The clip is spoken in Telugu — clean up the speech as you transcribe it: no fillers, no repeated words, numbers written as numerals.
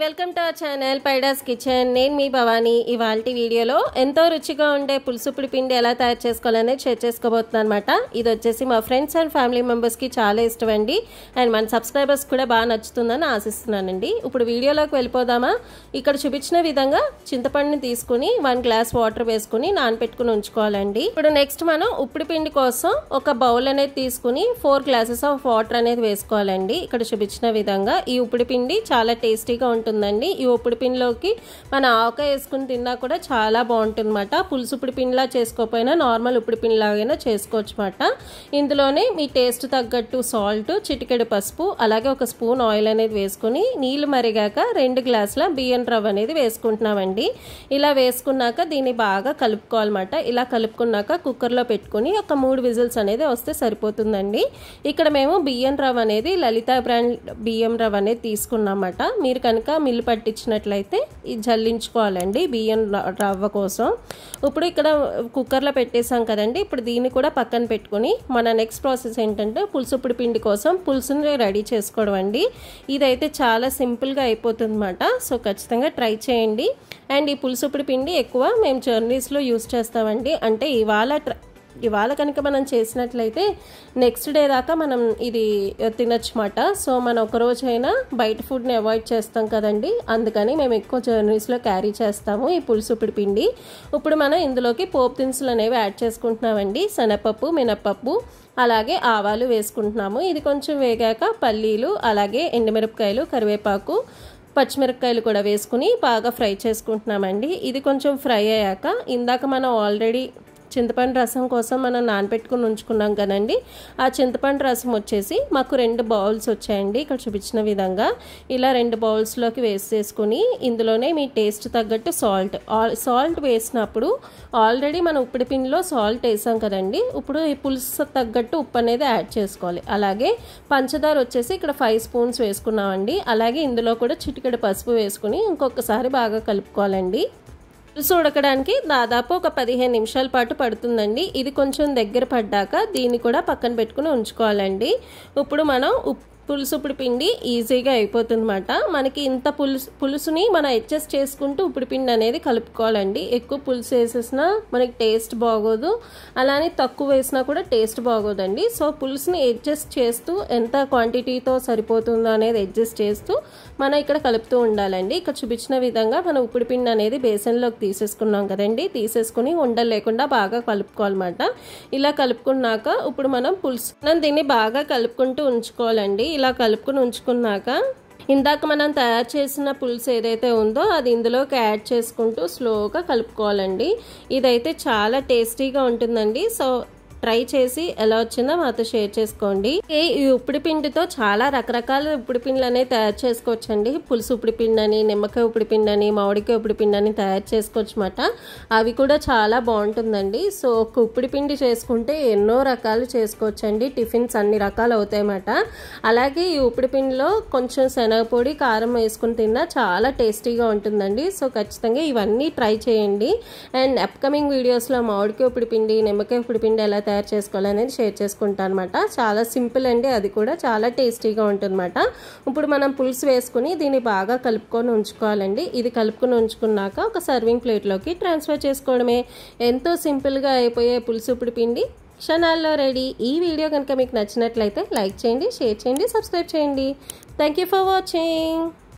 Welcome to our channel Paidas kitchen. నేను మీ భవానీ. ఇవాల్టి వీడియోలో ఎంతో రుచిగా ఉండే పులుసుపుడి పిండి ఎలా తయారు చేసుకోవాలనేది షేర్ చేసుకోబోతున్నాను అనమాట. ఇది వచ్చేసి మా ఫ్రెండ్స్ అండ్ ఫ్యామిలీ మెంబర్స్కి చాలా ఇష్టం అండి. అండ్ మన సబ్స్క్రైబర్స్ కూడా బాగా నచ్చుతుందని ఆశిస్తున్నానండి. ఇప్పుడు వీడియోలోకి వెళ్ళిపోదామా? ఇక్కడ చూపించిన విధంగా చింతపండుని తీసుకుని 1 గ్లాస్ వాటర్ వేసుకుని నానబెట్టుకుని ఉంచుకోవాలండి. ఇప్పుడు నెక్స్ట్ మనం ఉప్పుడు పిండి కోసం ఒక బౌల్ అనేది తీసుకుని 4 గ్లాసెస్ ఆఫ్ వాటర్ అనేది వేసుకోవాలండి. ఇక్కడ చూపించిన విధంగా ఈ ఉప్పుడు పిండి చాలా టేస్టీగా ఉంటుందండి. ఈ ఉప్పుడు పిండిలోకి మన ఆవకాయ వేసుకుని తిన్నా కూడా చాలా బాగుంటుంది అన్నమాట. పులుసు ఉప్పుడు పిండిలా చేసుకోకపోయినా నార్మల్ ఉప్పుడు పిండిలాగైనా చేసుకోవచ్చు అన్నమాట. ఇందులోనే మీ టేస్ట్ తగ్గట్టు సాల్ట్, చిటికెడు పసుపు, అలాగే 1 స్పూన్ ఆయిల్ అనేది వేసుకుని నీళ్లు మరిగాక 2 గ్లాసుల బియ్యం రవ్వ అనేది వేసుకుంటున్నామండి. ఇలా వేసుకున్నాక దీన్ని బాగా కలుపుకోవాలన్నమాట. ఇలా కలుపుకున్నాక కుక్కర్లో పెట్టుకుని ఒక 3 విజిల్స్ అనేది వస్తే సరిపోతుందండి. ఇక్కడ మేము బియ్యం రవ్వ అనేది లలిత బ్రాండ్ బియ్యం రవ్వ అనేది తీసుకున్నామన్నమాట. మీరు కనుక మిల్లు పట్టించినట్లయితే ఇది జల్లించుకోవాలండి బియ్యం రవ్వ కోసం. ఇప్పుడు ఇక్కడ కుక్కర్లో పెట్టేసాం కదండి. ఇప్పుడు దీన్ని కూడా పక్కన పెట్టుకుని మన నెక్స్ట్ ప్రాసెస్ ఏంటంటే పులుసుపుడి పిండి కోసం పులుసుని రెడీ చేసుకోవడం అండి. ఇదైతే చాలా సింపుల్గా అయిపోతుంది అన్నమాట. సో ఖచ్చితంగా ట్రై చేయండి. అండ్ ఈ పులుసుపుడి పిండి ఎక్కువ మేము జర్నీస్లో యూస్ చేస్తామండి. అంటే ఇవాళ కనుక మనం చేసినట్లయితే నెక్స్ట్ డే దాకా మనం ఇది తినొచ్చమాట. సో మనం ఒక రోజైనా బయట ఫుడ్ని అవాయిడ్ చేస్తాం కదండి. అందుకని మేము ఎక్కువ జర్నీస్లో క్యారీ చేస్తాము ఈ పులుసుపుడి పిండి. ఇప్పుడు మనం ఇందులోకి పోపు దినుసులు అనేవి యాడ్ చేసుకుంటున్నామండి. శనగపప్పు, మినప్పప్పు, అలాగే ఆవాలు వేసుకుంటున్నాము. ఇది కొంచెం వేగాక పల్లీలు, అలాగే ఎండుమిరపకాయలు, కరివేపాకు, పచ్చిమిరపకాయలు కూడా వేసుకుని బాగా ఫ్రై చేసుకుంటున్నామండి. ఇది కొంచెం ఫ్రై అయ్యాక ఇందాక మనం ఆల్రెడీ చింతపండు రసం కోసం మనం నానబెట్టుకుని ఉంచుకున్నాం కదండి. ఆ చింతపండు రసం వచ్చేసి మాకు 2 బౌల్స్ వచ్చాయండి. ఇక్కడ చూపించిన విధంగా ఇలా 2 బౌల్స్లోకి వేసేసుకుని ఇందులోనే మీ టేస్ట్ తగ్గట్టు సాల్ట్ వేసినప్పుడు ఆల్రెడీ మనం ఉప్పుడు పిండిలో సాల్ట్ వేసాం కదండి. ఇప్పుడు ఈ పులుసు తగ్గట్టు ఉప్పు అనేది యాడ్ చేసుకోవాలి. అలాగే పంచదార వచ్చేసి ఇక్కడ 5 స్పూన్స్ వేసుకున్నామండి. అలాగే ఇందులో కూడా చిటికెడు పసుపు వేసుకుని ఇంకొకసారి బాగా కలుపుకోవాలండి. పులుసు ఉడకడానికి దాదాపు ఒక 15 నిమిషాల పాటు పడుతుందండి. ఇది కొంచెం దగ్గర పడ్డాక దీన్ని కూడా పక్కన పెట్టుకుని ఉంచుకోవాలండి. ఇప్పుడు మనం పులుసుపుడి పిండి ఈజీగా అయిపోతుంది అన్నమాట. మనకి ఇంత పులుసుని మనం అడ్జస్ట్ చేసుకుంటూ ఉప్పుడు పిండి అనేది కలుపుకోవాలండి. ఎక్కువ పులుసు వేసేసినా మనకి టేస్ట్ బాగోదు, అలానే తక్కువ వేసినా కూడా టేస్ట్ బాగోదండి. సో పులుసుని అడ్జస్ట్ చేస్తూ ఎంత క్వాంటిటీతో సరిపోతుందో అనేది అడ్జస్ట్ చేస్తూ మనం ఇక్కడ కలుపుతూ ఉండాలండి. ఇక్కడ చూపించిన విధంగా మనం ఉప్పుడు పిండి అనేది బేసన్లోకి తీసేసుకున్నాం కదండి. తీసేసుకుని ఉండలు లేకుండా బాగా కలుపుకోవాలన్నమాట. ఇలా కలుపుకున్నాక ఇప్పుడు మనం దీన్ని బాగా కలుపుకుంటూ ఉంచుకోవాలండి. ఇలా కలుపుకుని ఉంచుకున్నాక ఇందాక మనం తయారు చేసిన పులుసు ఏదైతే ఉందో అది ఇందులోకి యాడ్ చేసుకుంటూ స్లోగా కలుపుకోవాలండి. ఇదైతే చాలా టేస్టీగా ఉంటుందండి. సో ట్రై చేసి ఎలా వచ్చిందో మాతో షేర్ చేసుకోండి. ఈ ఉప్పుడు పిండితో చాలా రకరకాల ఉప్పుడు పిండిలు అనేవి తయారు చేసుకోవచ్చండి. పులుసు ఉప్పుడు పిండి అని, నిమ్మకాయ ఉప్పుడు పిండి అని, మామిడికాయ ఉప్పుడు పిండి అని తయారు చేసుకోవచ్చు అన్నమాట. అవి కూడా చాలా బాగుంటుందండి. సో ఒక ఉప్పుడు పిండి చేసుకుంటే ఎన్నో రకాలు చేసుకోవచ్చండి. టిఫిన్స్ అన్ని రకాలు అవుతాయి అన్నమాట. అలాగే ఈ ఉప్పుడు పిండిలో కొంచెం శనగపొడి, కారం వేసుకుని తిన్నా చాలా టేస్టీగా ఉంటుందండి. సో ఖచ్చితంగా ఇవన్నీ ట్రై చేయండి. అండ్ అప్కమింగ్ వీడియోస్లో మామిడికాయ ఉప్పుడు పిండి, నిమ్మకాయ ఉప్పుడు పిండి ఎలా తయారు చేసుకోవాలనేది షేర్ చేసుకుంటాను అనమాట. చాలా సింపుల్ అండి. అది కూడా చాలా టేస్టీగా ఉంటుందన్నమాట. ఇప్పుడు మనం పులుసు వేసుకుని దీన్ని బాగా కలుపుకొని ఉంచుకోవాలండి. ఇది కలుపుకొని ఉంచుకున్నాక ఒక సర్వింగ్ ప్లేట్లోకి ట్రాన్స్ఫర్ చేసుకోవడమే. ఎంతో సింపుల్గా అయిపోయే పులుసు ఉప్పుడు పిండి క్షణాల్లో రెడీ. ఈ వీడియో కనుక మీకు నచ్చినట్లయితే లైక్ చేయండి, షేర్ చేయండి, సబ్స్క్రైబ్ చేయండి. Thank you for watching.